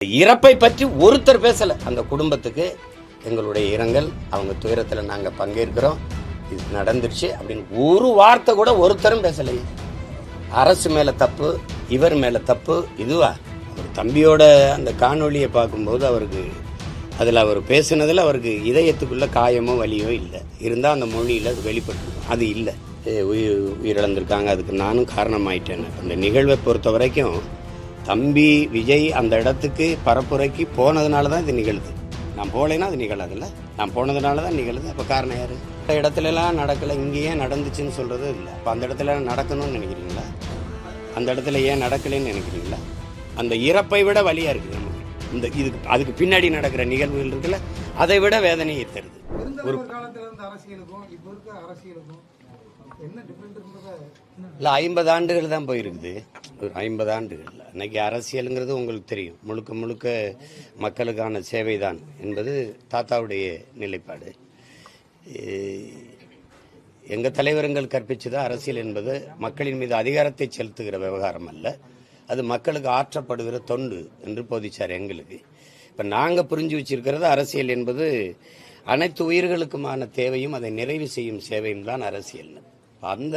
இறப்பை பற்றி ஒருத்தர் பேசல. அந்த குடும்பத்துக்கு எங்களுடைய இரங்கல், அவங்க துயரத்தில் நாங்கள் பங்கேற்கிறோம், இது நடந்துருச்சு அப்படின்னு ஒரு வார்த்தை கூட ஒருத்தரும் பேசலையே. அரசு மேல தப்பு, இவர் மேல தப்பு. இதுவா அவர் தம்பியோட அந்த காணொலியை பார்க்கும்போது அவருக்கு அதில் அவர் பேசுனதில் அவருக்கு இதயத்துக்குள்ள காயமோ வலியோ இல்லை. இருந்தால் அந்த மொழியில் அது வெளிப்பட்டு அது இல்லை. உயிரிழந்திருக்காங்க, அதுக்கு நானும் காரணமாயிட்டேன். அந்த நிகழ்வை பொறுத்த வரைக்கும் தம்பி விஜய் அந்த இடத்துக்கு பரப்புரைக்கு போனதுனால தான் இது நிகழுது. நான் போகலைன்னா அது நிகழாதுல்ல, நான் போனதுனால தான் நிகழுது. அப்போ காரணம் யாரு? அந்த இடத்துலலாம் நடக்கலை, இங்கே ஏன் நடந்துச்சுன்னு சொல்கிறது இல்லை. அப்போ அந்த இடத்துல நடக்கணும்னு நினைக்கிறீங்களா? அந்த இடத்துல ஏன் நடக்கலைன்னு நினைக்கிறீங்களா? அந்த இறப்பை விட வலியாக இருக்குது நமக்கு. இந்த இதுக்கு அதுக்கு பின்னாடி நடக்கிற நிகழ்வுகள் இருக்குல்ல, அதை விட வேதனையை தருது. ஒரு இல்லை 50 ஆண்டுகள் தான் போயிருக்குது. ஒரு 50 ஆண்டுகள். அன்னைக்கு அரசியலுங்கிறது உங்களுக்கு தெரியும், முழுக்க முழுக்க மக்களுக்கான சேவை தான் என்பது தாத்தாவுடைய நிலைப்பாடு. எங்கள் தலைவர்கள் கற்பிச்சது அரசியல் என்பது மக்களின் மீது அதிகாரத்தை செலுத்துகிற விவகாரம் அல்ல, அது மக்களுக்கு ஆற்றப்படுகிற தொண்டு என்று போதிச்சார் எங்களுக்கு. இப்போ நாங்கள் புரிஞ்சு வச்சிருக்கிறது அரசியல் என்பது அனைத்து உயிர்களுக்குமான தேவையும் அதை நிறைவு செய்யும் சேவையும் தான் அரசியல். அந்த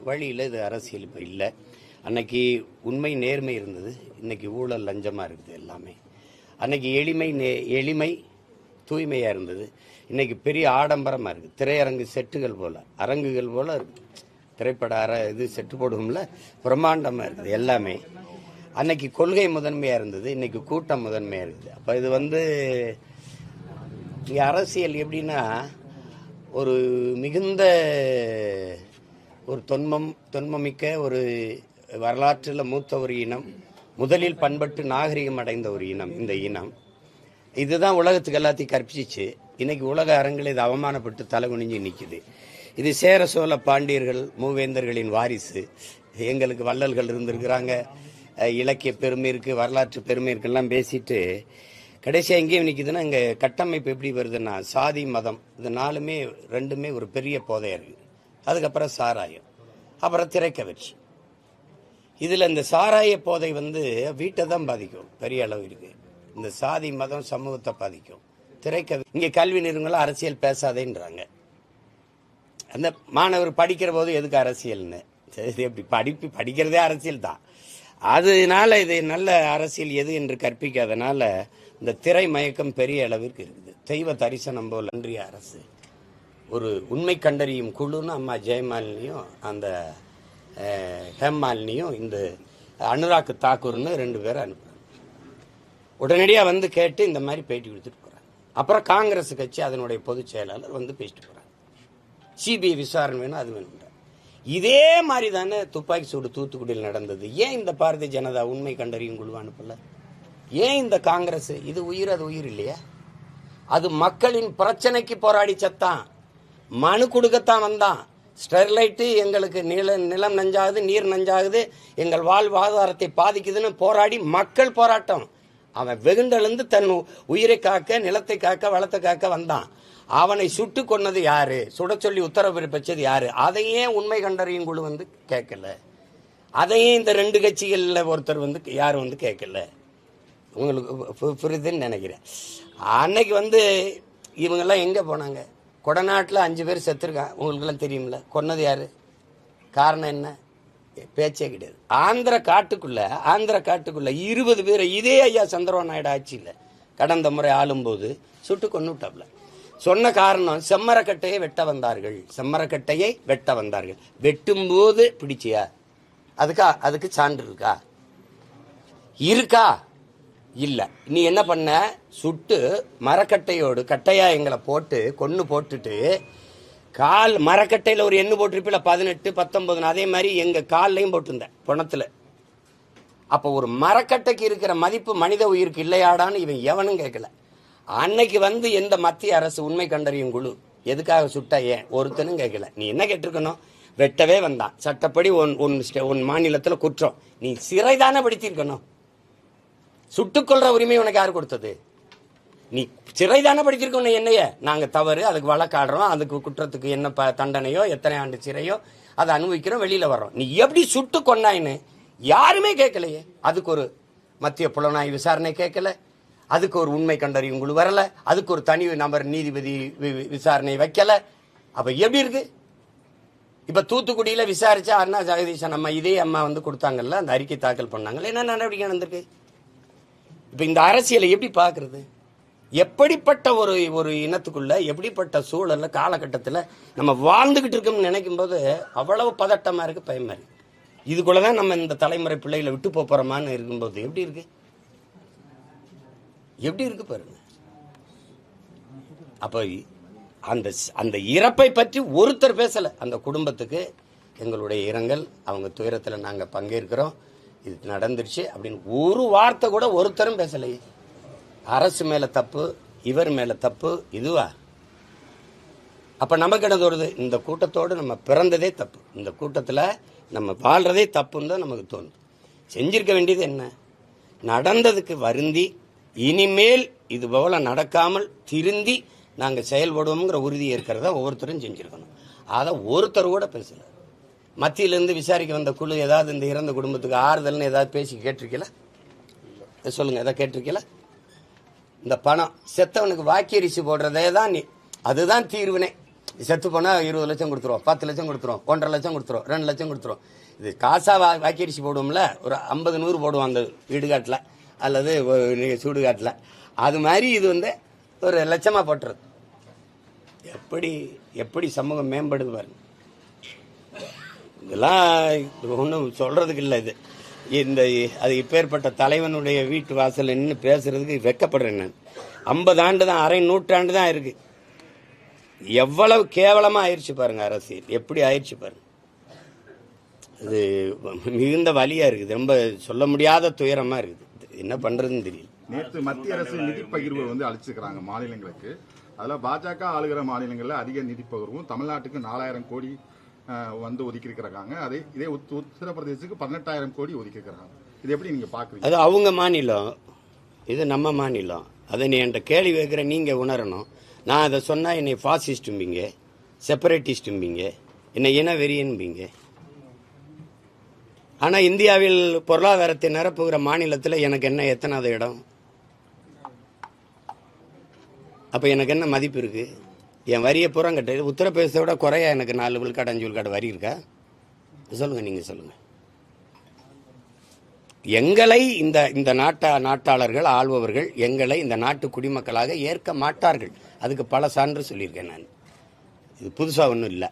வழியில் இது அரசியல் இப்போ இல்லை. அன்னைக்கு உண்மை நேர்மை இருந்தது, இன்னைக்கு ஊழல் லஞ்சமாக இருக்குது எல்லாமே. அன்னைக்கு எளிமை தூய்மையாக இருந்தது, இன்னைக்கு பெரிய ஆடம்பரமாக இருக்குது. திரையரங்கு செட்டுகள் போல், அரங்குகள் போல் இருக்குது. திரைப்பட இது செட்டு போடுவோம்ல, பிரம்மாண்டமாக இருக்குது எல்லாமே. அன்னைக்கு கொள்கை முதன்மையாக இருந்தது, இன்னைக்கு கூட்டம் முதன்மையாக இருக்குது. அப்போ இது இங்கே அரசியல் எப்படின்னா ஒரு மிகுந்த ஒரு தொன்மமிக்க ஒரு வரலாற்றில் மூத்த ஒரு இனம், முதலில் பண்பட்டு நாகரிகம் அடைந்த ஒரு இனம். இந்த இனம் இதுதான் உலகத்துக்கு எல்லாத்தையும் கற்பிச்சிச்சு. இன்னைக்கு உலக அரங்கில் இது அவமானப்பட்டு தலை குனிஞ்சு நிற்குது. இது சேர சோழ பாண்டியர்கள் மூவேந்தர்களின் வாரிசு. எங்களுக்கு வள்ளல்கள் இருந்திருக்கிறாங்க, இலக்கிய பெருமை இருக்குது, வரலாற்று பெருமை இருக்குலாம் பேசிட்டு கடைசியாக எங்கேயும் நிற்குதுன்னா இங்கே கட்டமைப்பு எப்படி வருதுன்னா சாதி மதம் இது ரெண்டுமே ஒரு பெரிய போதையாக இருக்குது. அதுக்கப்புறம் சாராயம், அப்புறம் திரைக்கவர்ச்சி. இதில் இந்த சாராய போதை வீட்டை தான் பாதிக்கும், பெரிய அளவு இருக்குது. இந்த சாதி மதம் சமூகத்தை பாதிக்கும். இங்கே கல்வி நிறுவனங்களும் அரசியல் பேசாதேன்றாங்க. அந்த மாணவர் படிக்கிற போது எதுக்கு அரசியல்னு, எப்படி படிக்கிறதே அரசியல் தான். அதனால இது நல்ல அரசியல் எது என்று கற்பிக்காதனால இந்த திரை மயக்கம் பெரிய அளவிற்கு இருக்குது. தெய்வ தரிசனம் போல் அன்றைய அரசு ஒரு உண்மை கண்டறியும் குழுன்னு அம்மா ஜெயமாலினியும் அந்த ஹேமாலினியும் இந்த அனுராக் தாக்கூர்னு 2 பேரை அனுப்புறாங்க. உடனடியாக கேட்டு இந்த மாதிரி பேட்டி கொடுத்துட்டு போறாங்க. அப்புறம் காங்கிரஸ் கட்சி அதனுடைய பொதுச் செயலாளர் பேசிட்டு போறாங்க. சிபிஐ விசாரணை வேணும், அது வேணும். இதே மாதிரி தானே துப்பாக்கி சூடு தூத்துக்குடியில் நடந்தது. ஏன் இந்த பாரதிய ஜனதா உண்மை கண்டறியும் குழு அனுப்பல? ஏன் இந்த காங்கிரஸ்? இது உயிர், அது உயிர் இல்லையா? அது மக்களின் பிரச்சனைக்கு போராடி சத்தான், மனு கொடுக்கத்தான் வந்தான். ஸ்டெர்லைட்டு எங்களுக்கு நிலம் நஞ்சாகுது, நீர் நஞ்சாகுது, எங்கள் வாழ்வாதாரத்தை பாதிக்குதுன்னு போராடி மக்கள் போராட்டம். அவன் வெகுண்டெழுந்து தன் உயிரை காக்க, நிலத்தை காக்க, வளத்தை காக்க வந்தான். அவனை சுட்டு கொன்னது யாரு? சுட சொல்லி உத்தரவு பிறப்பிச்சது யாரு? அதையே உண்மை கண்டறியும் குழு கேட்கல. அதையே இந்த 2 கட்சிகள்ல ஒருத்தர் யார் கேட்கல. உங்களுக்கு புரியுதுன்னு நினைக்கிறேன். அன்னைக்கு இவங்கெல்லாம் எங்க போனாங்க? கொடநாட்டில் 5 பேர் செத்துருக்காங்க, உங்களுக்கெல்லாம் தெரியும்ல. கொன்னது யாரு? காரணம் என்ன? பேச்சே கிடையாது. ஆந்திர காட்டுக்குள்ள 20 பேர் இதே ஐயா சந்திரபாபு நாயுடு ஆட்சியில் கடந்த முறை ஆளும்போது சுட்டு கொண்டு விட்டாப்ல. சொன்ன காரணம் செம்மரக்கட்டையை வெட்ட வந்தார்கள். வெட்டும்போது பிடிச்சியா? அதுக்கு சான்று இருக்கா? இல்ல. நீ என்ன பண்ண? சுட்டு மரக்கட்டையோடு கட்டையா எங்களை போட்டு போட்டுட்டு மரக்கட்டையில ஒரு எண்ணு போட்டிருப்பில 18, 19, அதே மாதிரி எங்க கால்லையும் போட்டிருந்தேன் பணத்துல. அப்ப ஒரு மரக்கட்டைக்கு இருக்கிற மதிப்பு மனித உயிருக்கு இல்லையாடான்னு இவன் எவனும் கேட்கல. அன்னைக்கு எந்த மத்திய அரசு உண்மை கண்டறியும் குழு எதுக்காக சுட்டா ஏன் ஒருத்தனும் கேட்கல. நீ என்ன கேட்டிருக்கணும்? வெட்டவே வந்தான், சட்டப்படி உன் மாநிலத்தில் குற்றம், நீ சிறைதானே படுத்திருக்கணும். சுட்டுக்கொள்ற உரிமை உனக்கு யார் கொடுத்தது? நீ சிறைதானே படுத்திருக்கணும். என்னைய நாங்க தவறு, அதுக்கு வழக்காடுறோம், அதுக்கு குற்றத்துக்கு என்ன தண்டனையோ எத்தனை ஆண்டு சிறையோ அதை அனுபவிக்கிறோம், வெளியில வர்றோம். நீ எப்படி சுட்டு கொண்டாயின்னு யாருமே கேட்கலையே. அதுக்கு ஒரு மத்திய புலனாய்வு விசாரணை கேட்கல, அதுக்கு ஒரு உண்மை கண்டறியும் குழு வரல, அதுக்கு ஒரு தனி நபர் நீதிபதி விசாரணை வைக்கல. அப்ப எப்படி இருக்கு? இப்ப தூத்துக்குடியில விசாரிச்சா அண்ணா ஜெகதீசன் அம்மா இதே அம்மா வந்து கொடுத்தாங்கல்ல, அந்த அறிக்கை தாக்கல் பண்ணாங்கல்ல, என்ன நடவடிக்கை நடந்திருக்கு? இப்ப இந்த அரசியலை எப்படி பாக்குறது? எப்படிப்பட்ட ஒரு இனத்துக்குள்ள எப்படிப்பட்ட சூழல்ல காலகட்டத்தில் நம்ம வாழ்ந்துகிட்டு இருக்கோம்னு நினைக்கும் போது அவ்வளவு பதட்டமா இருக்கு, பயமா இருக்கு. இதுக்குள்ளதான் நம்ம இந்த தலைமுறை பிள்ளைகளை விட்டு போறோமான்னு இருக்கும்போது எப்படி இருக்கு? எப்படி இருக்கு பாருங்க. அப்ப அந்த அந்த இறப்பை பற்றி ஒருத்தர் பேசல. அந்த குடும்பத்துக்கு எங்களுடைய இரங்கல், அவங்க துயரத்தில் நாங்க பங்கேற்கிறோம், இது நடந்துருச்சு அப்படின்னு ஒரு வார்த்தை கூட ஒருத்தரும் பேசலையே. அரசு மேல தப்பு, இவர் மேல தப்பு, இதுவா? அப்ப நமக்கு என்ன தோணுது? இந்த கூட்டத்தோடு நம்ம பிறந்ததே தப்பு, இந்த கூட்டத்தில் நம்ம வாழ்றதே தப்புன்னு தான் நமக்கு தோணுது. செஞ்சிருக்க வேண்டியது என்ன? நடந்ததுக்கு வருந்தி இனிமேல் இது போல நடக்காமல் திருந்தி நாங்க செயல்படுவோம்ங்கிற உறுதி இருக்கிறத ஒவ்வொருத்தரும் செஞ்சிருக்கணும். அதை ஒருத்தர் கூட பேசல. மத்தியிலிருந்து விசாரிக்க வந்த குழு ஏதாவது இந்த இறந்த குடும்பத்துக்கு ஆறுதல்னு ஏதாவது பேசி கேட்டிருக்கல? சொல்லுங்க, எதாவது கேட்டிருக்கல? இந்த பணம் செத்தவனுக்கு வாக்கியரிசி போடுறதே தான் அதுதான் தீர்வுனே. செத்து போனா 20 லட்சம் கொடுத்துருவோம், 10 லட்சம் கொடுத்துருவோம், 1.5 லட்சம் கொடுத்துருவோம், 2 லட்சம் கொடுத்துருவோம். இது காசா வாக்கியரிசி போடுவோம்ல, ஒரு 50-100 போடுவோம் அந்த வீடுகாட்டில் அல்லது சூடுகாட்டில். அது மாதிரி இது வந்து ஒரு லட்சமா போட்டுறது. எப்படி சமூகம் மேம்படுது பாருங்க. இதெல்லாம் ஒன்றும் சொல்றதுக்கு இல்லை. அது இப்பேற்பட்ட தலைவனுடைய வீட்டு வாசல் நின்று பேசுறதுக்கு வெக்கப்படுறேன் நான். 50 ஆண்டு தான், அரை நூற்றாண்டு தான் இருக்கு. எவ்வளவு கேவலமா ஆயிடுச்சு பாருங்க அரசியல், எப்படி ஆயிடுச்சு பாருங்க. அது மிகுந்த வலியா இருக்குது, ரொம்ப சொல்ல முடியாத துயரமா இருக்குது. என்ன பண்றதுன்னு தெரியல. நேற்று மத்திய அரசு நிதி பகிர்வு வந்து அளிச்சிருக்கிறாங்க மாநிலங்களுக்கு. அதில் பாஜக ஆளுகிற மாநிலங்களில் அதிக நிதி பகிர்வும், தமிழ்நாட்டுக்கு 4000 கோடி வந்து ஒதுக்கி இருக்கிறாங்க. இதே உத்தரப்பிரதேசத்துக்கு 18,000 கோடி ஒதுக்கி இருக்கிறாங்க. இது எப்படி நீங்க பாக்குறீங்க? அது அவங்க மாநிலம், இது நம்ம மாநிலம். அதை நீ என்கிட்ட கேள்வி வைக்கிற, நீங்க உணரணும். நான் அதை சொன்னா என்னை ஃபாசிஸ்டும்பீங்க, செப்பரேட்டிஸ்டும்பீங்க, என்னை இனவெறியன்பீங்க. ஆனா இந்தியாவில் பொருளாதாரத்தை நிரப்புகிற மாநிலத்தில் எனக்கு என்ன எத்தனாவது இடம்? அப்ப எனக்கு என்ன மதிப்பு இருக்கு? என் வரியை புறம் கட்டு. உத்தரப்பிரதேசத்தை விட குறையா எனக்கு 4 விழுக்காடு 5 விழுக்காடு வரி இருக்கா? சொல்லுங்க, நீங்க சொல்லுங்க. எங்களை இந்த நாட்டாளர்கள் ஆள்பவர்கள் எங்களை இந்த நாட்டு குடிமக்களாக ஏற்க மாட்டார்கள். அதுக்கு பல சான்று சொல்லியிருக்கேன் நான். இது புதுசா ஒன்றும் இல்லை.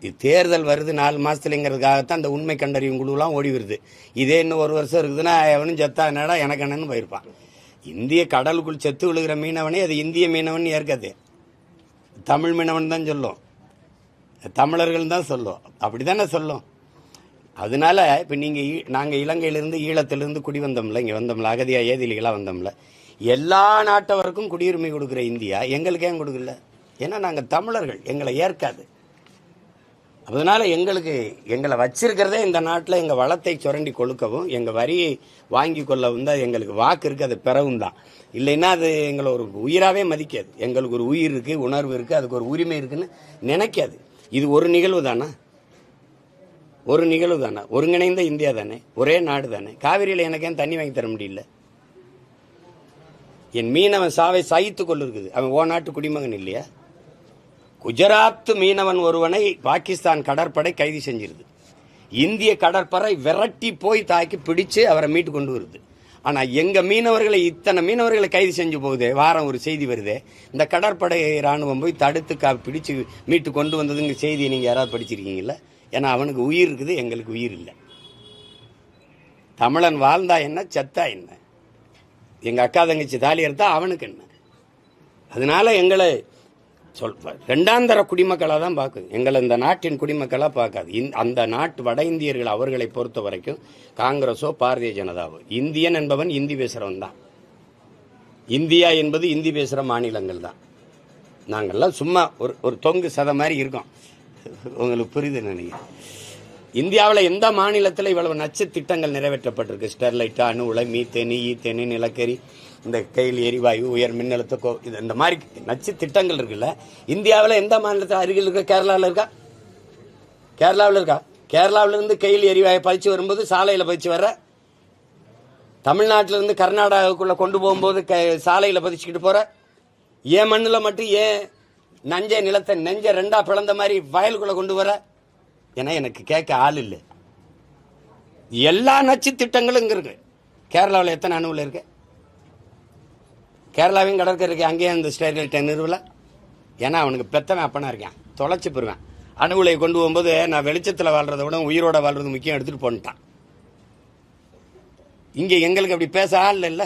இது தேர்தல் வருது 4 மாசத்துலங்கிறதுக்காகத்தான் அந்த உண்மை கண்டறியும் குழுலாம் ஓடி வருது. இதே இன்னும் 1 வருஷம் இருக்குதுன்னா எவனும் செத்தா என்னடா எனக்கு என்னன்னு போயிருப்பான். இந்திய கடலுக்குள் செத்து விழுகிற மீனவனே அது இந்திய மீனவன் ஏற்காது, தமிழ் மீனவன் தான் சொல்லும், தமிழர்கள் தான் சொல்லும், அப்படித்தானே சொல்லும். அதனால இப்ப நாங்க இலங்கையிலிருந்து ஈழத்திலிருந்து குடி வந்தோம்ல, இங்க வந்தோம்ல, அகதியா ஏதிலிகளா வந்தோம்ல. எல்லா நாட்டவருக்கும் குடியுரிமை கொடுக்குற இந்தியா எங்களுக்கு ஏன் கொடுக்கல? ஏன்னா நாங்க தமிழர்கள், எங்களை ஏற்காது. அதனால எங்களை வச்சிருக்கிறதே இந்த நாட்டில் எங்க வளத்தை சுரண்டி கொழுக்கவும், எங்க வரியை வாங்கி கொள்ளவும் தான் எங்களுக்கு வாக்கு இருக்கு. அது பிறவும் தான். இல்லைன்னா அது எங்களை ஒரு உயிராவே மதிக்காது. எங்களுக்கு ஒரு உயிர் இருக்கு, உணர்வு இருக்கு, அதுக்கு ஒரு உரிமை இருக்குன்னு நினைக்காது. இது ஒரு நிகழ்வு தானே, ஒருங்கிணைந்த இந்தியா தானே, ஒரே நாடு தானே. காவிரியில் எனக்கு ஏன் தண்ணி வாங்கி தர முடியல? என் மீனவன் சாவை சகித்துக் கொண்டு இருக்குது. அவன் ஓ நாட்டு குடிமகன் இல்லையா? குஜராத் மீனவன் ஒருவனை பாகிஸ்தான் கடற்படை கைது செஞ்சிருது. இந்திய கடற்படை விரட்டி போய் தாக்கி பிடிச்சு அவரை மீட்டு கொண்டு வருது. ஆனா எங்க மீனவர்களை, இத்தனை மீனவர்களை கைது செஞ்சு போகுது. வாரம் ஒரு செய்தி வருது, இந்த கடற்படை ராணுவம் போய் தடுத்து பிடிச்சு மீட்டு கொண்டு வந்ததுங்க செய்தி நீங்க யாராவது படிச்சிருக்கீங்களா? ஏன்னா அவனுக்கு உயிர் இருக்குது, எங்களுக்கு உயிர் இல்லை. தமிழன் வாழ்ந்தா என்ன, செத்தா என்ன? எங்க அக்கா தங்கச்சி தாலி எடுத்தா அவனுக்கு என்ன? அதனால எங்களை இரண்டாந்தர குடிமக்களாக தான் பார்க்குது. எங்களை இந்த நாட்டின் குடிமக்களாக பார்க்காது. அந்த நாட்டு வட இந்தியர்கள் அவர்களை பொறுத்த வரைக்கும் காங்கிரஸோ பாரதிய ஜனதாவோ, இந்தியன் என்பவன் இந்தி பேசுறவன் தான். இந்தியா என்பது இந்தி பேசுற மாநிலங்கள் தான். நாங்கள்லாம் சும்மா ஒரு தொங்கு சத மாதிரி இருக்கோம். உங்களுக்கு புரியுது நினைக்கிறேன். இந்தியாவில் எந்த மாநிலத்தில் இவ்வளவு நச்சு திட்டங்கள் நிறைவேற்றப்பட்டிருக்கு? ஸ்டெர்லைட், அணு உலை, மீத்தேனி, ஈத்தேனி, நிலக்கரி, இந்த கையில் எரிவாயு, உயர் மின்னழுத்த இந்த மாதிரி நச்சு திட்டங்கள் இருக்குல்ல. இந்தியாவில் எந்த மாநிலத்தில் அருகில் இருக்க? கேரளாவில் இருக்கா? கேரளாவில் இருக்கா? கேரளாவிலிருந்து கையில் எரிவாயை பதிச்சு வரும்போது சாலையில் பதிச்சு வர தமிழ்நாட்டில இருந்து கர்நாடகாவுக்குள்ள கொண்டு போகும்போது சாலையில பதிச்சுக்கிட்டு போற ஏன் மண்ணுல மட்டும் ஏன் நஞ்ச நிலத்தை நெஞ்ச ரெண்டா பிளந்த மாதிரி வயலுக்குள்ள கொண்டு வர? ஏன்னா எனக்கு கேட்க ஆள் இல்லை. எல்லா நச்சு திட்டங்களும் இங்க இருக்கு. கேரளாவில் எத்தனை அணுவில் இருக்கு? கேரளாவையும் கடற்கரை இருக்கு. அங்கேயும் அந்த ஸ்டெர்லைட்டை நிறுவல. ஏன்னா அவனுக்கு பெத்தவன் அப்பனா இருக்கான், தொலைச்சு போருவேன். அணுகுலையை கொண்டு போகும்போது நான் வெளிச்சத்தில் வாழ்றதை விட உயிரோட வாழ்றது முக்கியம் எடுத்துட்டு போன்ட்டான். இங்க எங்களுக்கு அப்படி பேச ஆள் இல்ல.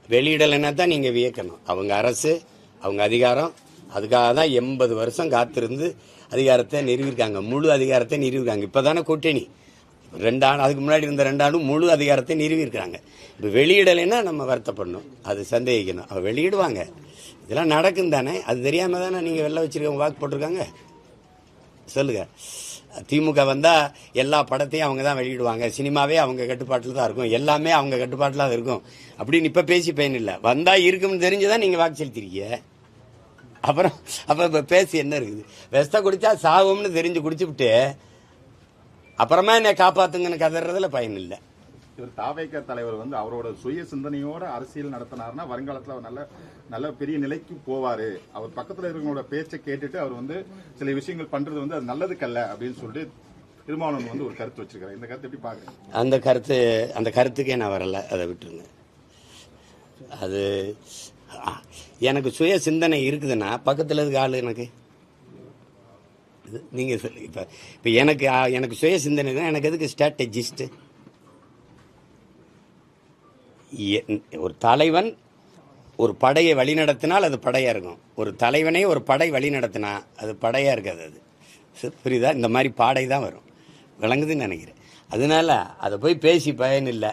வெளியிடலைன்னா தான் நீங்க வியக்கணும். அவங்க அரசு, அவங்க அதிகாரம், அதுக்காக தான் 80 வருஷம் காத்திருந்து அதிகாரத்தை நிறுவிருக்காங்க. முழு அதிகாரத்தை நிறுவிருக்காங்க. இப்பதானே கூட்டணி 2 ஆண்டு, அதுக்கு முன்னாடி இருந்த 2 ஆண்டும் முழு அதிகாரத்தை நிறுவிருக்காங்க. இப்போ வெளியிடலைன்னா நம்ம வருத்தப்படணும், அது சந்தேகிக்கணும். அவ வெளியிடுவாங்க, இதெல்லாம் நடக்கும் தானே. அது தெரியாம தானே நீங்க வெளில வச்சிருக்க வாக்கு போட்டிருக்காங்க. சொல்லுங்க. திமுக வந்தா எல்லா படத்தையும் அவங்க தான் வெளியிடுவாங்க, சினிமாவே அவங்க கட்டுப்பாட்டில் தான் இருக்கும், எல்லாமே அவங்க கட்டுப்பாட்டில் தான் இருக்கும் அப்படின்னு இப்ப பேசி பயன் இல்லை. வந்தா இருக்கும்னு தெரிஞ்சுதான் நீங்க வாக்கு செலுத்திருக்கீங்க. அப்புறம் அப்ப பேசி என்ன இருக்குது? வெஸ்த குடிச்சா சாவும்னு தெரிஞ்சு குடிச்சுவிட்டு அப்புறமா என்ன காப்பாத்துங்கன்னு கதறதுல பயன் இல்லை. இவர் தாவேக தலைவர் வந்து அவரோட சுய சிந்தனையோட அரசியல் நடத்தினார்னா வருங்காலத்தில் அவர் நல்ல நல்ல பெரிய நிலைக்கு போவாரு. அவர் பக்கத்தில் இருக்கிறவங்களோட பேச்சை கேட்டுட்டு அவர் வந்து சில விஷயங்கள் பண்றது வந்து அது நல்லதுக்கல்ல அப்படின்னு சொல்லிட்டு திருமாவளவன் வந்து ஒரு கருத்து வச்சிருக்காரு. இந்த கருத்து எப்படி பாக்குறீங்க? அந்த கருத்துக்கே நான் வரல, அதை விட்டுருங்க. அது எனக்கு சுய சிந்தனை இருக்குதுன்னா பக்கத்தில் இருக்க ஆளு எனக்கு நீங்க சொல்லு. இப்ப எனக்கு சுய சிந்தனை தான். எனக்கு எதுக்கு ஸ்ட்ராட்டஜிஸ்ட்? ஒரு தலைவன் ஒரு படையை வழிநடத்தினால் அது படையா இருக்கும். ஒரு தலைவனே ஒரு படை வழி நடத்தினா அது படையா இருக்காது. அது புரியுதா? இந்த மாதிரி பாடை தான் வரும். விளங்குதுன்னு நினைக்கிறேன். அதனால அதை போய் பேசி பயன் இல்லை.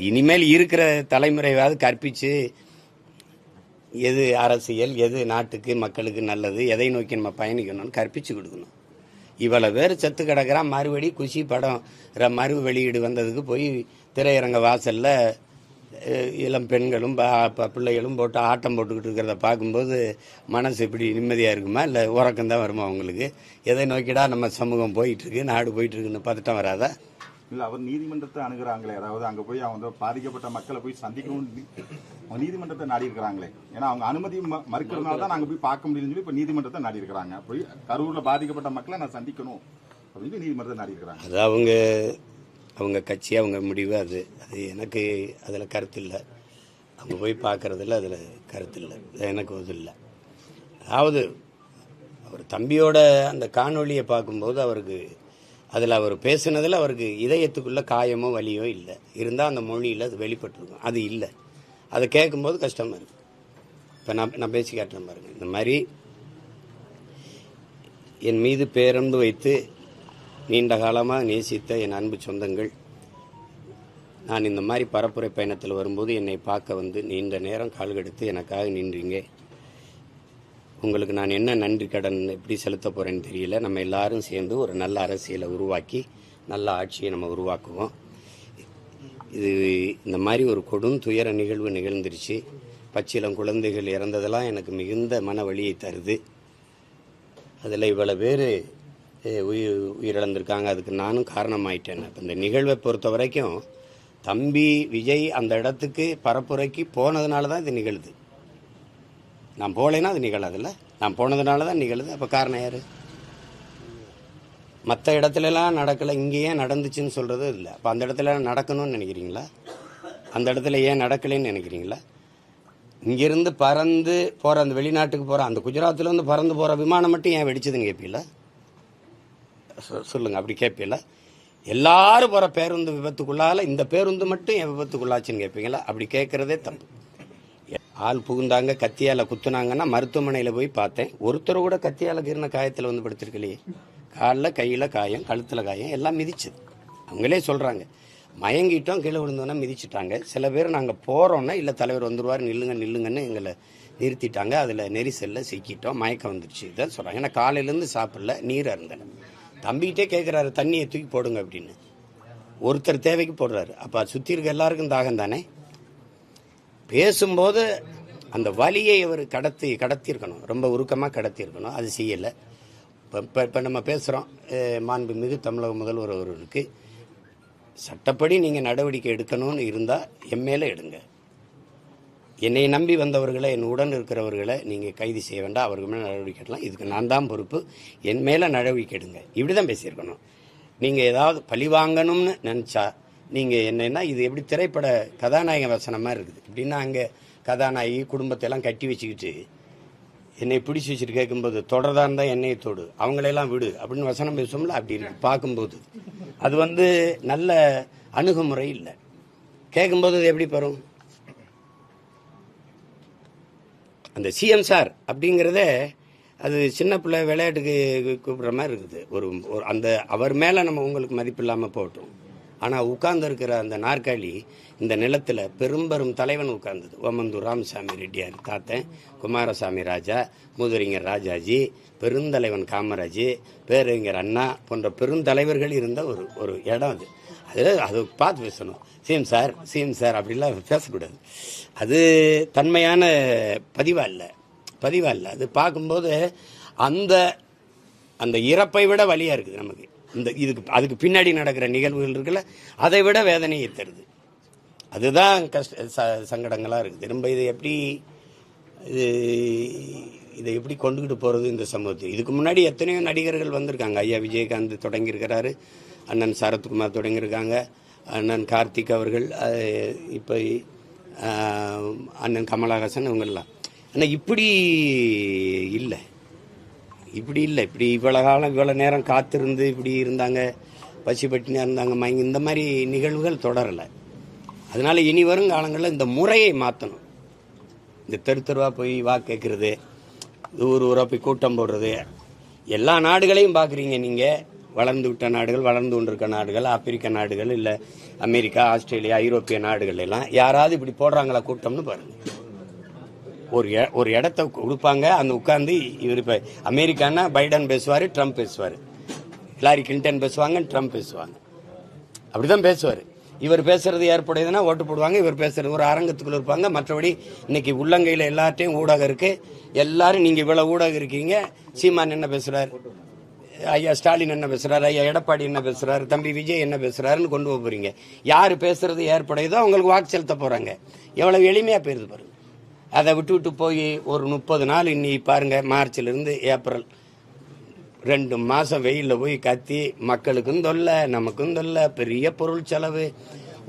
இனிமேல் இருக்கிற தலைமுறையாவது கற்பிச்சு எது அரசியல், எது நாட்டுக்கு மக்களுக்கு நல்லது, எதை நோக்கி நம்ம பயணிக்கணும்னு கற்பிச்சு கொடுக்கணும். இவ்வளவு பேர் செத்து கிடக்கிறான். மறுபடி குஷி படம் மறு வெளியீடு வந்ததுக்கு போய் திரையரங்க வாசல்ல இளம் பெண்களும் பிள்ளைகளும் போட்டு ஆட்டம் போட்டுக்கிட்டு இருக்கிறத பார்க்கும்போது மனசு இப்படி நிம்மதியாக இருக்குமா? இல்லை உறக்கம்தான் வருமா அவங்களுக்கு? எதை நோக்கிடா நம்ம சமூகம் போயிட்டு இருக்கு, நாடு போயிட்டு இருக்குன்னு பதட்டம் வராதா? இல்லை, அவர் நீதிமன்றத்தை அணுகிறாங்களே, அதாவது அங்கே போய் அவங்க பாதிக்கப்பட்ட மக்களை போய் சந்திக்கவும் நீதிமன்றத்தை நாடி இருக்கிறாங்களே. ஏன்னா அவங்க அனுமதி மறுக்கிறதுனால தான் நாங்கள் போய் பார்க்க முடியும்னு சொல்லி இப்போ நீதிமன்றத்தை நாடி இருக்கிறாங்க. போய் கரூரில் பாதிக்கப்பட்ட மக்களை நான் சந்திக்கணும் அப்படின்னு நீதிமன்றத்தை நாடி இருக்கிறாங்க. அது அவங்க கட்சி, அவங்க முடிவு. அது எனக்கு அதில் கருத்து இல்லை. அவங்க போய் பார்க்கறதுல அதில் கருத்து இல்லை. எனக்கு இது இல்லை. அதாவது அவர் தம்பியோட அந்த காணொலியை பார்க்கும்போது அவருக்கு அதில் அவர் பேசுனதில் அவருக்கு இதயத்துக்குள்ள காயமோ வலியோ இல்லை. இருந்தால் அந்த மொழியில் அது வெளிப்பட்டுருக்கும். அது இல்லை. அதை கேட்கும்போது கஷ்டமாக இருக்குது. இப்போ நான் பேசி காட்டுறேன் பாருங்க. இந்த மாதிரி என் மீது பேரன்பு வைத்து நீண்ட காலமாக நேசித்த என் அன்பு சொந்தங்கள், நான் இந்த மாதிரி பரப்புரை பயணத்தில் வரும்போது என்னை பார்க்க வந்து நீண்ட நேரம் கால் கெடுத்து எனக்காக நின்றீங்க. உங்களுக்கு நான் என்ன நன்றி கடன் எப்படி செலுத்த போகிறேன்னு தெரியல. நம்ம எல்லாரும் சேர்ந்து ஒரு நல்ல அரசியலை உருவாக்கி நல்ல ஆட்சியை நம்ம உருவாக்குவோம். இது இந்த மாதிரி ஒரு கொடும் துயர நிகழ்வு நிகழ்ந்துருச்சு. பச்சிலம் குழந்தைகள் இறந்ததெல்லாம் எனக்கு மிகுந்த மன வலியை தருது. அதில் இவ்வளோ பேர் உயிரிழந்திருக்காங்க. அதுக்கு நானும் காரணமாயிட்டேன். இப்போ இந்த நிகழ்வை பொறுத்த வரைக்கும் தம்பி விஜய் அந்த இடத்துக்கு பரப்புரைக்கு போனதுனால தான் இது நிகழுது. நான் போகலைன்னா அது நிகழாதுல்ல. நான் போனதுனால தான் நிகழுது. அப்போ காரணம் யார்? மற்ற இடத்துலலாம் நடக்கலை, இங்கே ஏன் நடந்துச்சுன்னு சொல்கிறது இல்லை. அப்போ அந்த இடத்துல நடக்கணும்னு நினைக்கிறீங்களா? அந்த இடத்துல ஏன் நடக்கலைன்னு நினைக்கிறீங்களா? இங்கிருந்து பறந்து போகிற அந்த வெளிநாட்டுக்கு போகிற அந்த குஜராத்திலேருந்து பறந்து போகிற விமானம் மட்டும் ஏன் வெடிச்சதுன்னு கேட்பீங்களா? சொல்லுங்கள், அப்படி கேட்பீங்களா? எல்லாரும் போகிற பேருந்து விபத்துக்குள்ளால இந்த பேருந்து மட்டும் என் விபத்துக்குள்ளாச்சுன்னு கேட்பீங்களா? அப்படி கேட்குறதே தப்பு. ஆள் புகுந்தாங்க, கத்தியால் குத்துனாங்கன்னா மருத்துவமனையில் போய் பார்த்தேன். ஒருத்தர் கூட கத்தியால் கீறின காயத்தில் வந்து படுத்திருக்கலையே. காலில் கையில் காயம், கழுத்தில் காயம், எல்லாம் மிதிச்சுது. அவங்களே சொல்கிறாங்க, மயங்கிட்டோம், கீழே விழுந்தோன்னா மிதிச்சுட்டாங்க. சில பேர் நாங்கள் போகிறோன்னா இல்லை தலைவர் வந்துடுவார், நில்லுங்கன்னு எங்களை நிறுத்திட்டாங்க. அதில் நெரிசலில் சிக்கிட்டோம், மயக்கம் வந்துடுச்சு, இதான் சொல்கிறாங்க. ஏன்னா காலையிலேருந்து சாப்பிடல, நீர் அருந்தேன். தம்பிக்கிட்டே கேட்குறாரு தண்ணியை தூக்கி போடுங்க அப்படின்னு. ஒருத்தர் தேவைக்கு போடுறாரு. அப்போ சுற்றி இருக்க எல்லாருக்கும் தாகம் தானே. பேசும்போது அந்த வலியை அவர் கடத்தியிருக்கணும், ரொம்ப உருக்கமாக கடத்தியிருக்கணும். அது செய்யலை. இப்போ நம்ம பேசுகிறோம், மாண்புமிகு தமிழக முதல்வர் அவர்களுக்கு சட்டப்படி நீங்கள் நடவடிக்கை எடுக்கணும்னு இருந்தால் என் மேலே எடுங்க. என்னை நம்பி வந்தவர்களை, என் உடன் இருக்கிறவர்களை நீங்கள் கைது செய்ய வேண்டாம், அவர்கள் மேலே நடவடிக்கை எடுக்கலாம், இதுக்கு நான் தான் பொறுப்பு, என் மேலே நடவடிக்கை எடுங்க. இப்படி தான் பேசியிருக்கணும். நீங்கள் ஏதாவது பழி வாங்கணும்னு நினச்சா நீங்கள் என்னென்னா, இது எப்படி திரைப்பட கதாநாயக வசனமாக இருக்குது. இப்படின்னா அங்கே கதாநாயகி குடும்பத்தையெல்லாம் கட்டி வச்சுக்கிட்டு என்னை பிடிச்சி வச்சுட்டு கேட்கும்போது தொடர்தான் இருந்தால் என்னையை தொடு, அவங்களையெல்லாம் விடு அப்படின்னு வசனம் பேசுவோம்ல, அப்படி இருக்கு பார்க்கும்போது. அது நல்ல அணுகுமுறை இல்லை. கேட்கும்போது அது எப்படி பெறும்? அந்த சிஎம் சார் அப்படிங்கிறத அது சின்ன பிள்ளை விளையாட்டுக்கு கூப்பிட்ற மாதிரி இருக்குது. ஒரு அந்த அவர் மேலே நம்ம உங்களுக்கு மதிப்பு இல்லாமல் போட்டோம். ஆனால் உட்கார்ந்து இருக்கிற அந்த நாற்காலி இந்த நிலத்தில் பெரும்பெரும் தலைவன் உட்கார்ந்தது. ஓமந்தூர் ராமசாமி ரெட்டியார் தாத்தன், குமாரசாமி ராஜா, மூதறிஞர் ராஜாஜி, பெருந்தலைவன் காமராஜ், பேரறிஞர் அண்ணா போன்ற பெருந்தலைவர்கள் இருந்த ஒரு இடம் அது. அதில் அது பார்த்து பேசணும். சிஎம் சார் அப்படிலாம் பேசக்கூடாது. அது தன்மையான பதிவாக இல்லை. அது பார்க்கும்போது அந்த இறப்பை விட வலியாக இருக்குது நமக்கு. அதுக்கு பின்னாடி நடக்கிற நிகழ்வுகள் இருக்குல்ல, அதை விட வேதனையை தருது. அதுதான் சங்கடங்களாக இருக்குது. நம்ம இதை எப்படி கொண்டுகிட்டு போகிறது இந்த சமூகத்தில்? இதுக்கு முன்னாடி எத்தனையோ நடிகர்கள் வந்திருக்காங்க. ஐயா விஜயகாந்த் தொடங்கியிருக்கிறாரு, அண்ணன் சரத்குமார் தொடங்கியிருக்காங்க, அண்ணன் கார்த்திக் அவர்கள், இப்போ அண்ணன் கமலஹாசன், இவங்கெல்லாம். ஆனால் இப்படி இல்லை. இப்படி இவ்வளோ காலம் இவ்வளோ நேரம் காத்திருந்து இப்படி இருந்தாங்க, பசிப்பட்டினியாக இருந்தாங்க, மயங்கி, இந்த மாதிரி நிகழ்வுகள் தொடரலை. அதனால் இனி வரும் காலங்களில் இந்த முறையை மாற்றணும். இந்த தெருவாக போய் கேட்குறது, ஊராக போய் கூட்டம் போடுறது, எல்லா நாடுகளையும் பார்க்குறீங்க நீங்கள். வளர்ந்து விட்ட நாடுகள், வளர்ந்து கொண்டிருக்க நாடுகள், ஆப்பிரிக்க நாடுகள், இல்லை அமெரிக்கா, ஆஸ்திரேலியா, ஐரோப்பிய நாடுகள் எல்லாம் யாராவது இப்படி போடுறாங்களா கூட்டம்னு பாருங்கள். ஒரு இடத்த கொடுப்பாங்க, அந்த உட்காந்து இவர் இப்போ அமெரிக்கானா பைடன் பேசுவார், ட்ரம்ப் பேசுவார், ஹிலாரி கிளின்டன் பேசுவாங்க, ட்ரம்ப் பேசுவாங்க, அப்படிதான் பேசுவார். இவர் பேசுறது ஏற்புடையதுன்னா ஓட்டு போடுவாங்க, இவர் பேசுறது ஒரு அரங்கத்துக்குள்ள இருப்பாங்க. மற்றபடி இன்னைக்கு உள்ளங்கையில் எல்லார்ட்டையும் ஊடகம் இருக்கு. எல்லாரும் நீங்க இவ்வளவு ஊடகம் இருக்கீங்க, சீமான் என்ன பேசுறாரு, ஐயா ஸ்டாலின் என்ன பேசுறாரு, ஐயா எடப்பாடி என்ன பேசுறாரு, தம்பி விஜய் என்ன பேசுறாருன்னு கொண்டு போறீங்க. யாரு பேசுறது ஏற்புடையதோ அவங்களுக்கு வாக்கு செலுத்த போறாங்க. எவ்வளவு எளிமையா போயிருது பாருங்க. அதை விட்டு போய் ஒரு 30 நாள் இன்னி பாருங்க, மார்ச்லேருந்து ஏப்ரல் 2 மாதம் வெயிலில் போய் கத்தி மக்களுக்கும் தொல்லை, நமக்கும் தொல்லை, பெரிய பொருள் செலவு.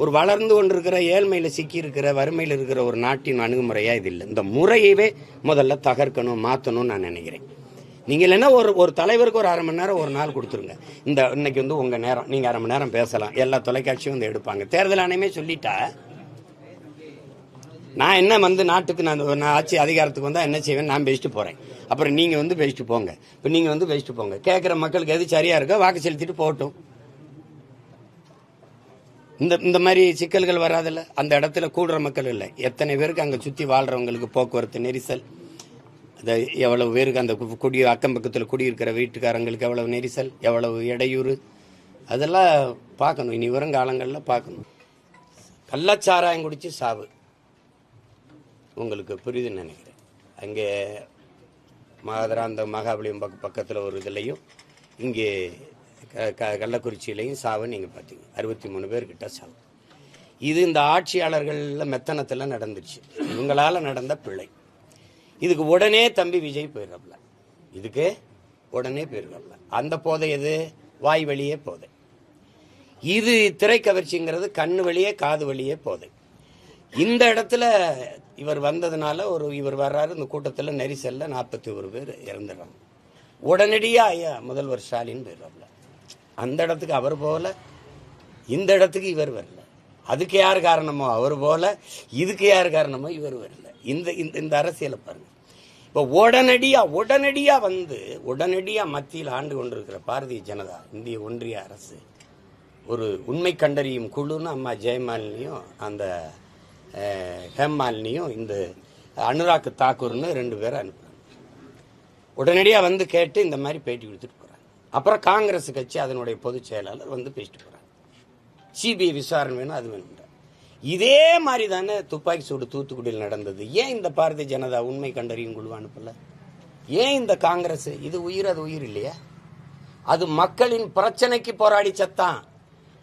ஒரு வளர்ந்து கொண்டிருக்கிற ஏழ்மையில் சிக்கி இருக்கிற, வறுமையில் இருக்கிற ஒரு நாட்டின் அணுகுமுறையா இது இல்லை. இந்த முறையவே முதல்ல தகர்க்கணும், மாற்றணும்னு நான் நினைக்கிறேன். நீங்கள் இல்லைன்னா ஒரு தலைவருக்கு ஒரு 1/2 மணி நேரம் ஒரு நாள் கொடுத்துருங்க. இன்னைக்கு உங்கள் நேரம், நீங்கள் 1/2 மணி நேரம் பேசலாம், எல்லா தொலைக்காட்சியும் எடுப்பாங்க. தேர்தல் ஆணையமே சொல்லிட்டா நான் என்ன நாட்டுக்கு நான் ஆட்சி அதிகாரத்துக்கு வந்தால் என்ன செய்வேன், நான் பேசிட்டு போகிறேன். அப்புறம் நீங்கள் பேசிட்டு போங்க. இப்போ நீங்கள் பேசிட்டு போங்க. கேட்குற மக்களுக்கு எது சரியா இருக்கோ வாக்கு செலுத்திட்டு போகட்டும். இந்த மாதிரி சிக்கல்கள் வராதில்ல. அந்த இடத்துல கூடுற மக்கள் இல்லை, எத்தனை பேருக்கு அங்கே சுற்றி வாழ்கிறவங்களுக்கு போக்குவரத்து நெரிசல், அது எவ்வளவு பேருக்கு அந்த அக்கம் பக்கத்தில் குடியிருக்கிற வீட்டுக்காரங்களுக்கு எவ்வளவு நெரிசல், எவ்வளவு இடையூறு, அதெல்லாம் பார்க்கணும். இனி வரும் காலங்களில் பார்க்கணும். கள்ளச்சாராயம் குடிச்சு சாவு உங்களுக்கு புரியுதுன்னு நினைக்கிறேன். அங்கே அந்த மகாபலியம் பக்கத்தில் ஒரு இதுலையும், இங்கே கள்ளக்குறிச்சியிலையும் சாவு நீங்கள் பார்த்தீங்க. 63 பேர்கிட்ட சாவு. இது இந்த ஆட்சியாளர்களில் மெத்தனத்தில் நடந்துச்சு, இவங்களால நடந்த பிழை. இதுக்கு உடனே தம்பி விஜய் போயிடுறாப்ல, அந்த போதை எது, வாய் வழியே போதை. இது திரைக்கவர்ச்சிங்கிறது கண்ணு வழியே காது வழியே போதை. இந்த இடத்துல இவர் வந்ததுனால இவர் வர்றாரு, இந்த கூட்டத்தில் நெரிசல்ல 41 பேர் இறந்துடுறாங்க. உடனடியா ஐயா முதல்வர் ஸ்டாலின் போயிடுறாப்ல. அந்த இடத்துக்கு அவர் போகல, இந்த இடத்துக்கு இவர் வரல. அதுக்கு யார் காரணமோ அவர் போல, இதுக்கு யார் காரணமோ இவர் வரல. இந்த அரசியலை பாருங்க. இப்போ உடனடியா மத்தியில் ஆண்டு கொண்டிருக்கிற பாரதிய ஜனதா, இந்திய ஒன்றிய அரசு ஒரு உண்மை கண்டறியும் குழுன்னு அம்மா ஜெயமாலினியும் அந்த ஹேமாலினியும் இந்த அனுராக் தாக்கூர்னு 2 பேரை அனுப்புறாங்க. உடனடியாக கேட்டு இந்த மாதிரி பேட்டி கொடுத்துட்டு போறாங்க. அப்புறம் காங்கிரஸ் கட்சி அதனுடைய பொதுச் செயலாளர் பேசிட்டு போறாங்க. சிபிஐ விசாரணை வேணும், அது வேணும். இதே மாதிரி தானே துப்பாக்கி சூடு தூத்துக்குடியில் நடந்தது. ஏன் இந்த பாரதிய ஜனதா உண்மை கண்டறியும் குழு அனுப்பல? ஏன் இந்த காங்கிரஸ், இது உயிர் அது உயிர் இல்லையா? அது மக்களின் பிரச்சனைக்கு போராடி செத்தான்.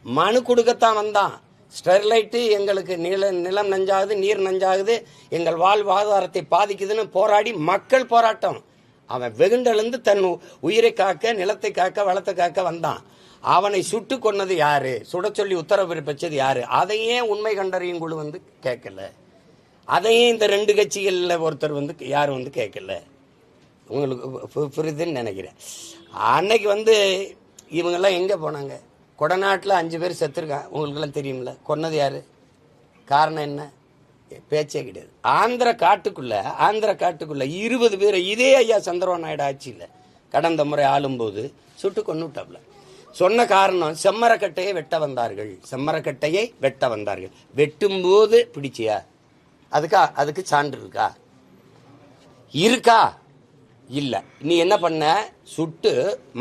மனு கொடுக்கத்தான் வந்தான். ஸ்டெர்லைட்டு எங்களுக்கு நிலம் நஞ்சாகுது, நீர் நஞ்சாகுது, எங்கள் வாழ்வாதாரத்தை பாதிக்குதுன்னு போராடி மக்கள் போராட்டம். அவன் வெகுண்டெழுந்து தன் உயிரை காக்க, நிலத்தை காக்க, வளத்தை காக்க வந்தான். அவனை சுட்டு கொன்னது யாரு? சுட சொல்லி உத்தரவு பிறப்பிச்சது யாரு? அதையே உண்மை கண்டறியும் குழு வந்து கேட்கல. அதையே இந்த ரெண்டு கட்சிகளில் ஒருத்தர் வந்து யாரும் வந்து கேட்கல. உங்களுக்கு புரியுதுன்னு நினைக்கிறேன். அன்னைக்கு வந்து இவங்கெல்லாம் எங்கே போனாங்க? கொடநாட்டில் 5 பேர் செத்துருக்கான். உங்களுக்கெல்லாம் தெரியுமில்ல. கொன்னது யாரு? காரணம் என்ன? பேச்சே கிடையாது. ஆந்திர காட்டுக்குள்ள 20 பேரை இதே ஐயா சந்திரபாபு நாயுடு ஆட்சியில் கடந்த முறை ஆளும்போது சுட்டு கொண்டு விட்டாப்ல. சொன்ன காரணம் செம்மரக்கட்டையை வெட்ட வந்தார்கள். செம்மரக்கட்டையை வெட்ட வந்தார்கள். வெட்டும்போது பிடிச்சியா? அதுக்கு சான்று இருக்கா? இல்ல. நீ என்ன பண்ண? சுட்டு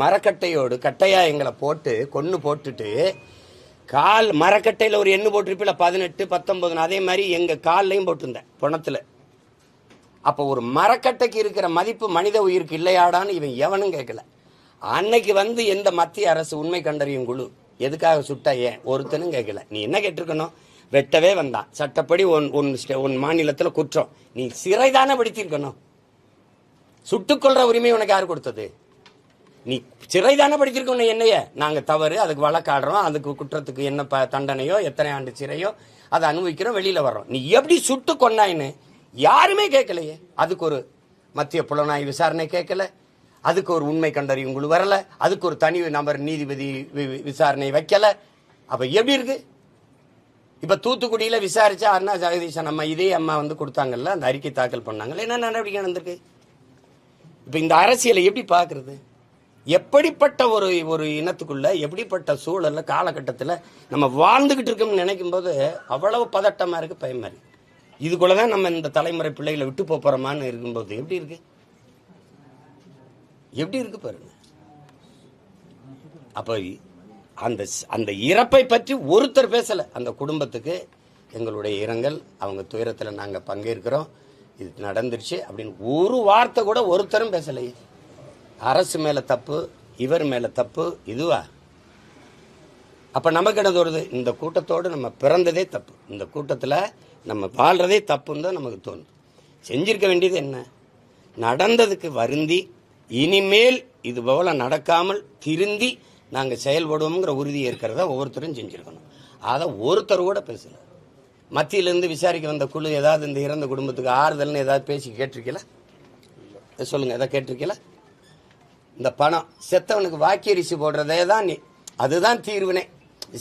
மரக்கட்டையோடு கட்டையா எங்களை போட்டு கொன்னு போட்டுட்டு கால் மரக்கட்டையில் ஒரு எண்ணு போட்டிருப்பில 18, 19. அதே மாதிரி எங்க கால்லையும் போட்டிருந்தேன் பணத்துல. அப்போ ஒரு மரக்கட்டைக்கு இருக்கிற மதிப்பு மனித உயிருக்கு இல்லையாடான்னு இவன் எவனும் கேட்கல. அன்னைக்கு வந்து எந்த மத்திய அரசு உண்மை கண்டறியும் குழு எதுக்காக சுட்டா ஏன் ஒருத்தனும் கேட்கல. நீ என்ன கேட்டிருக்கணும்? வெட்டவே வந்தான். சட்டப்படி ஒன் மாநிலத்தில் குற்றம். நீ சிறைதானே படுத்திருக்கணும். சுட்டுக்கொள்ற உரிமை உனக்கு யார் கொடுத்தது? நீ சிறைதானே படிச்சிருக்கணும். என்னைய நாங்க தவறு, அதுக்கு வழக்காடுறோம், அதுக்கு குற்றத்துக்கு என்ன தண்டனையோ, எத்தனை ஆண்டு சிறையோ அதை அனுபவிக்கிறோம், வெளியில வர்றோம். நீ எப்படி சுட்டு கொன்னாயின்னு யாருமே கேட்கலையே. அதுக்கு ஒரு மத்திய புலனாய்வு விசாரணை கேட்கல, அதுக்கு ஒரு உண்மை கண்டறியும் குழு வரல, அதுக்கு ஒரு தனி நபர் நீதிபதி விசாரணை வைக்கல. அப்ப எப்படி இருக்கு? இப்ப தூத்துக்குடியில விசாரிச்சா அண்ணா ஜெகதீசன் அம்மா இதே அம்மா வந்து கொடுத்தாங்கல்ல, அந்த அறிக்கை தாக்கல் பண்ணாங்கல்ல, என்ன நடவடிக்கை நடந்திருக்கு? இப்ப இந்த அரசியலை எப்படி பாக்குறது? எப்படிப்பட்ட ஒரு இனத்துக்குள்ள எப்படிப்பட்ட சூழல்ல காலகட்டத்தில் நம்ம வாழ்ந்துகிட்டு இருக்கோம்னு நினைக்கும் போது அவ்வளவு பதட்டமா இருக்கு, பயமா இருக்கு. இதுக்குள்ளதான் நம்ம இந்த தலைமுறை பிள்ளைகளை விட்டு போறோமான்னு இருக்கும்போது எப்படி இருக்கு பாருங்க. அப்ப அந்த இறப்பை பற்றி ஒருத்தர் பேசல. அந்த குடும்பத்துக்கு எங்களுடைய இரங்கல், அவங்க துயரத்தில் நாங்க பங்கேற்கிறோம், இது நடந்துருச்சு அப்படின்னு ஒரு வார்த்தை கூட ஒருத்தரும் பேசலையே. அரசு மேல தப்பு, இவர் மேல தப்பு, இதுவா? அப்ப நமக்கு என்ன தோணுது? இந்த கூட்டத்தோடு நம்ம பிறந்ததே தப்பு, இந்த கூட்டத்தில் நம்ம வாழ்றதே தப்புன்னு தான் நமக்கு தோணுது. செஞ்சிருக்க வேண்டியது என்ன? நடந்ததுக்கு வருந்தி இனிமேல் இது போல நடக்காமல் திருந்தி நாங்க செயல்படுவோம்ங்கிற உறுதி இருக்கிறத ஒவ்வொருத்தரும் செஞ்சிருக்கணும். அதை ஒருத்தர் கூட பேசல. மத்தியிலிருந்து விசாரிக்க வந்த குழு ஏதாவது இந்த இறந்த குடும்பத்துக்கு ஆறுதல்னு ஏதாவது பேசி கேட்டிருக்கல? சொல்லுங்க, எதாவது கேட்டிருக்கல? இந்த பணம் செத்தவனுக்கு வாக்கியரிசி போடுறதே தான் அதுதான் தீர்வுனே.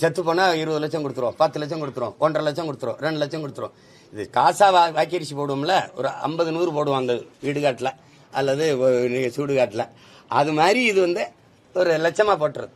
செத்து போனா 20 லட்சம் கொடுத்துருவோம், 10 லட்சம் கொடுத்துருவோம், 1.5 லட்சம் கொடுத்துருவோம், 2 லட்சம் கொடுத்துருவோம். இது காசா வாக்கியரிசி போடுவோம்ல, ஒரு 50, 100 போடுவோம் அந்த வீடுகாட்டில் அல்லது சூடுகாட்டில். அது மாதிரி இது வந்து ஒரு லட்சமா போட்டுறது.